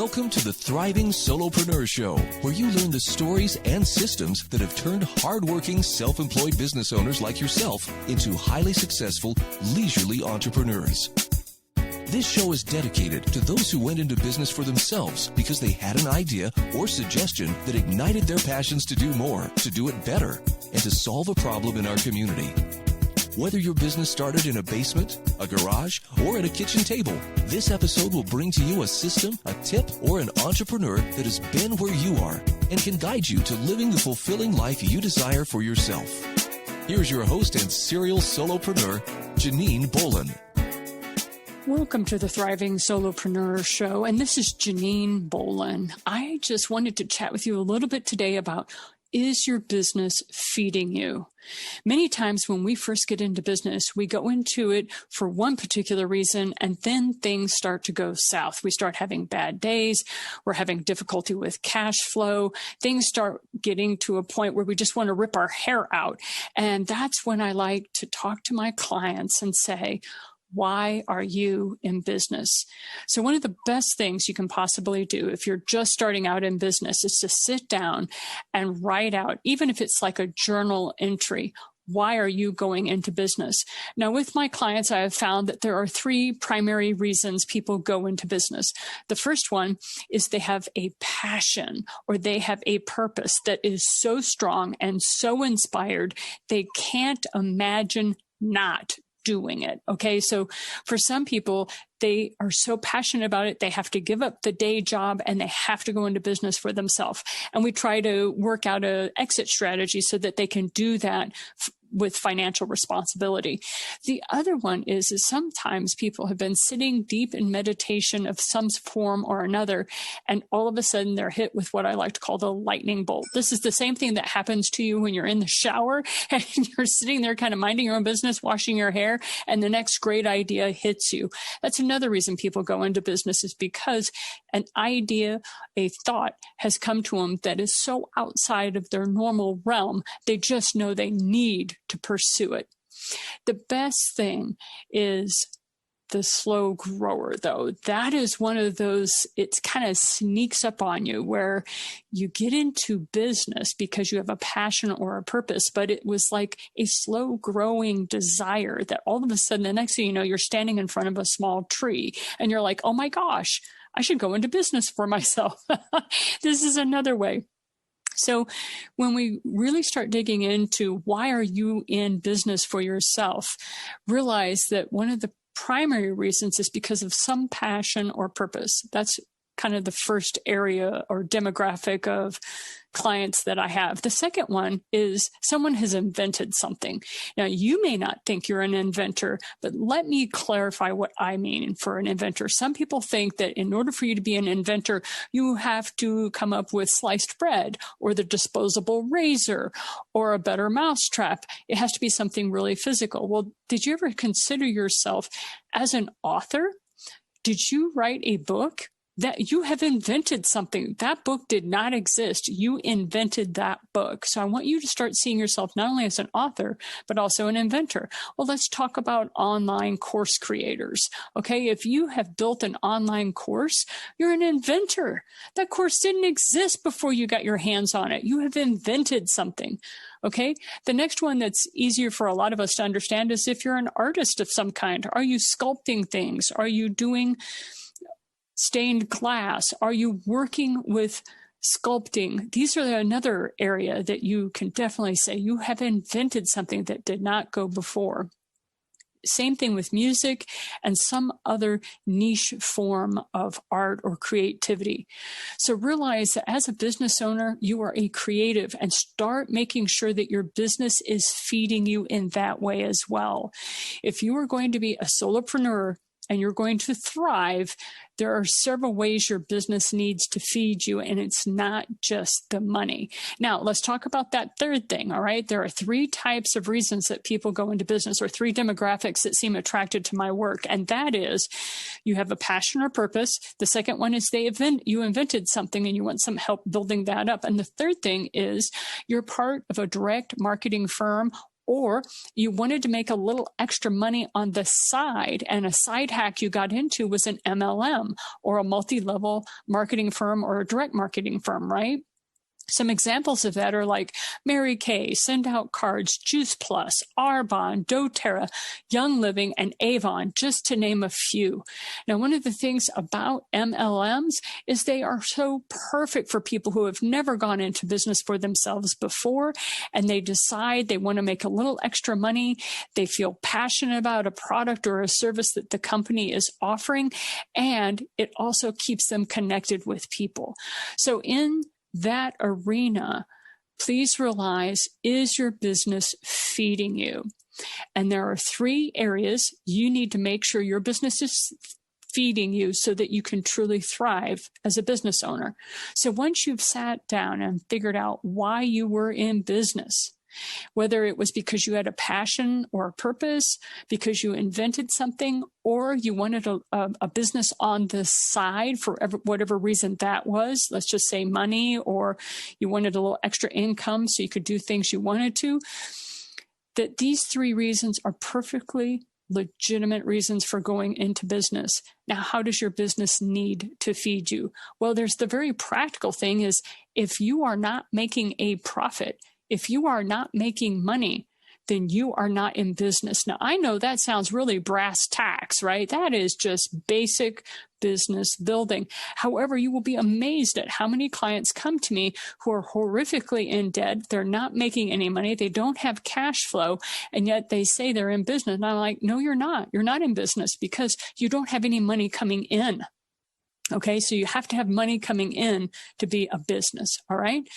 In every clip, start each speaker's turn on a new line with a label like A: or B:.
A: Welcome to the Thriving Solopreneur Show, where you learn the stories and systems that have turned hardworking, self-employed business owners like yourself into highly successful, leisurely entrepreneurs. This show is dedicated to those who went into business for themselves because they had an idea or suggestion that ignited their passions to do more, to do it better, and to solve a problem in our community. Whether your business started in a basement, a garage, or at a kitchen table, this episode will bring to you a system, a tip, or an entrepreneur that has been where you are and can guide you to living the fulfilling life you desire for yourself. Here's your host and serial solopreneur, Janine Bolon.
B: Welcome to the Thriving Solopreneur Show, and this is Janine Bolon. I just wanted to chat with you a little bit today about, is your business feeding you? Many times when we first get into business, we go into it for one particular reason, and then things start to go south. We start having bad days. We're having difficulty with cash flow. Things start getting to a point where we just want to rip our hair out. And that's when I like to talk to my clients and say, why are you in business? So one of the best things you can possibly do if you're just starting out in business is to sit down and write out, even if it's like a journal entry, why are you going into business? Now, with my clients, I have found that there are three primary reasons people go into business. The first one is they have a passion or they have a purpose that is so strong and so inspired, they can't imagine not doing it. Okay. So for some people, they are so passionate about it, they have to give up the day job and they have to go into business for themselves. And we try to work out an exit strategy so that they can do that with financial responsibility. The other one is sometimes people have been sitting deep in meditation of some form or another, and all of a sudden they're hit with what I like to call the lightning bolt. This is the same thing that happens to you when you're in the shower and you're sitting there kind of minding your own business, washing your hair, and the next great idea hits you. That's another reason people go into business, is because an idea, a thought has come to them that is so outside of their normal realm, they just know they need to pursue it. The best thing is the slow grower, though. That is one of those, it kind of sneaks up on you where you get into business because you have a passion or a purpose, but it was like a slow growing desire that all of a sudden, the next thing you know, you're standing in front of a small tree and you're like, oh my gosh, I should go into business for myself. This is another way. So when we really start digging into why are you in business for yourself, realize that one of the primary reasons is because of some passion or purpose. That's kind of the first area or demographic of clients that I have. The second one is someone has invented something. Now, you may not think you're an inventor, but let me clarify what I mean for an inventor. Some people think that in order for you to be an inventor, you have to come up with sliced bread or the disposable razor or a better mousetrap. It has to be something really physical. Well, did you ever consider yourself as an author? Did you write a book? That you have invented something. That book did not exist. You invented that book. So I want you to start seeing yourself not only as an author, but also an inventor. Well, let's talk about online course creators. Okay. If you have built an online course, you're an inventor. That course didn't exist before you got your hands on it. You have invented something. Okay. The next one that's easier for a lot of us to understand is if you're an artist of some kind. Are you sculpting things? Are you doing stained glass? Are you working with sculpting? These are another area that you can definitely say you have invented something that did not go before. Same thing with music and some other niche form of art or creativity. So realize that as a business owner, you are a creative, and start making sure that your business is feeding you in that way as well. If you are going to be a solopreneur and you're going to thrive, there are several ways your business needs to feed you, and it's not just the money. Now, let's talk about that third thing, all right? There are three types of reasons that people go into business, or three demographics that seem attracted to my work, and that is you have a passion or purpose. The second one is you invented something and you want some help building that up. And the third thing is you're part of a direct marketing firm or you wanted to make a little extra money on the side, and a side hack you got into was an MLM or a multi-level marketing firm or a direct marketing firm, right? Some examples of that are like Mary Kay, Send Out Cards, Juice Plus, Arbonne, doTERRA, Young Living, and Avon, just to name a few. Now, one of the things about MLMs is they are so perfect for people who have never gone into business for themselves before, and they decide they want to make a little extra money. They feel passionate about a product or a service that the company is offering, and it also keeps them connected with people. So in that arena, please realize, is your business feeding you? And there are 3 areas you need to make sure your business is feeding you so that you can truly thrive as a business owner. So once you've sat down and figured out why you were in business, whether it was because you had a passion or a purpose, because you invented something, or you wanted a business on the side for whatever reason that was, let's just say money, or you wanted a little extra income so you could do things you wanted to, that these 3 reasons are perfectly legitimate reasons for going into business. Now, how does your business need to feed you? Well, there's the very practical thing is, if you are not making a profit, if you are not making money, then you are not in business. Now, I know that sounds really brass tacks, right? That is just basic business building. However, you will be amazed at how many clients come to me who are horrifically in debt. They're not making any money. They don't have cash flow, and yet they say they're in business. And I'm like, no, you're not. You're not in business because you don't have any money coming in. Okay, so you have to have money coming in to be a business, all right?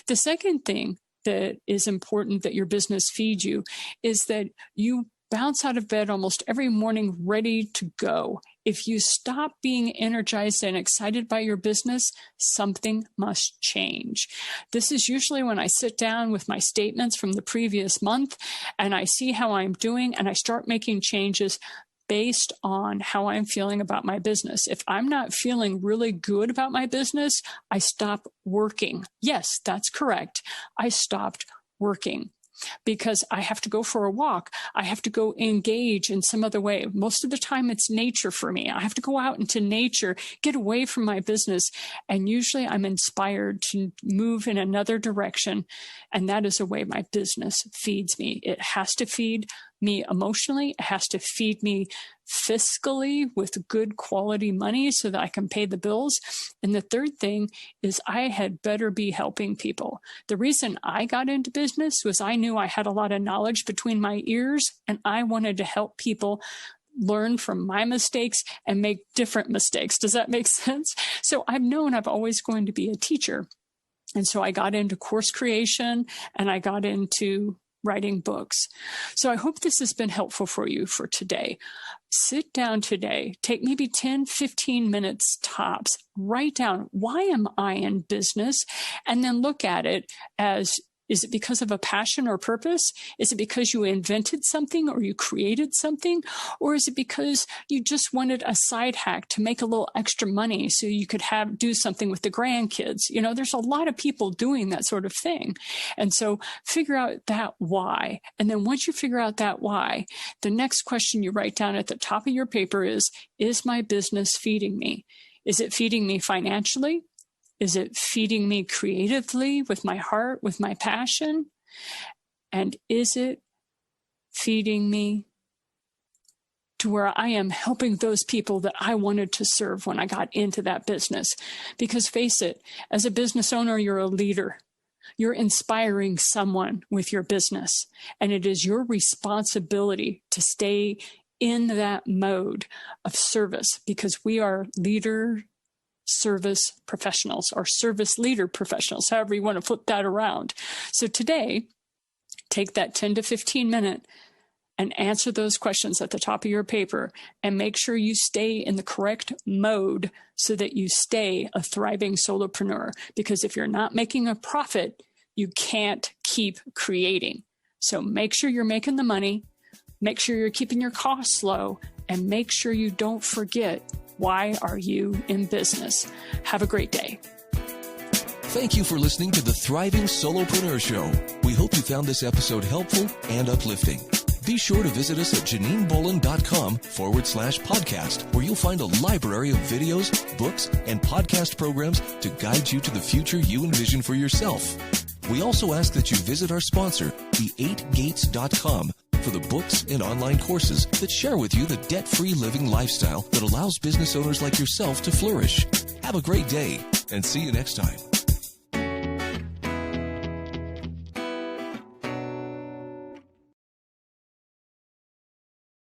B: The second thing that is important that your business feeds you is that you bounce out of bed almost every morning ready to go. If you stop being energized and excited by your business, something must change. This is usually when I sit down with my statements from the previous month and I see how I'm doing and I start making changes based on how I'm feeling about my business. If I'm not feeling really good about my business, I stop working. Yes, that's correct. I stopped working because I have to go for a walk. I have to go engage in some other way. Most of the time it's nature for me. I have to go out into nature, get away from my business. And usually I'm inspired to move in another direction. And that is a way my business feeds me. It has to feed me emotionally. It has to feed me fiscally with good quality money so that I can pay the bills. And the third thing is I had better be helping people. The reason I got into business was I knew I had a lot of knowledge between my ears and I wanted to help people learn from my mistakes and make different mistakes. Does that make sense? So I've known I'm always going to be a teacher. And so I got into course creation and I got into writing books. So I hope this has been helpful for you for today. Sit down today, take maybe 10, 15 minutes tops, write down, why am I in business? And then look at it as, is it because of a passion or purpose? Is it because you invented something or you created something? Or is it because you just wanted a side hack to make a little extra money so you could do something with the grandkids? You know, there's a lot of people doing that sort of thing. And so figure out that why. And then once you figure out that why, the next question you write down at the top of your paper is my business feeding me? Is it feeding me financially? Is it feeding me creatively with my heart, with my passion? And is it feeding me to where I am helping those people that I wanted to serve when I got into that business? Because face it, as a business owner, you're a leader. You're inspiring someone with your business. And it is your responsibility to stay in that mode of service because we are service professionals or service leader professionals, however you want to flip that around. So today, take that 10 to 15 minutes and answer those questions at the top of your paper and make sure you stay in the correct mode so that you stay a thriving solopreneur. Because if you're not making a profit, you can't keep creating. So make sure you're making the money, make sure you're keeping your costs low, and make sure you don't forget, why are you in business? Have a great day.
A: Thank you for listening to the Thriving Solopreneur Show. We hope you found this episode helpful and uplifting. Be sure to visit us at JanineBolon.com/podcast, where you'll find a library of videos, books, and podcast programs to guide you to the future you envision for yourself. We also ask that you visit our sponsor, the8gates.com, for the books and online courses that share with you the debt-free living lifestyle that allows business owners like yourself to flourish. Have a great day, and see you next time.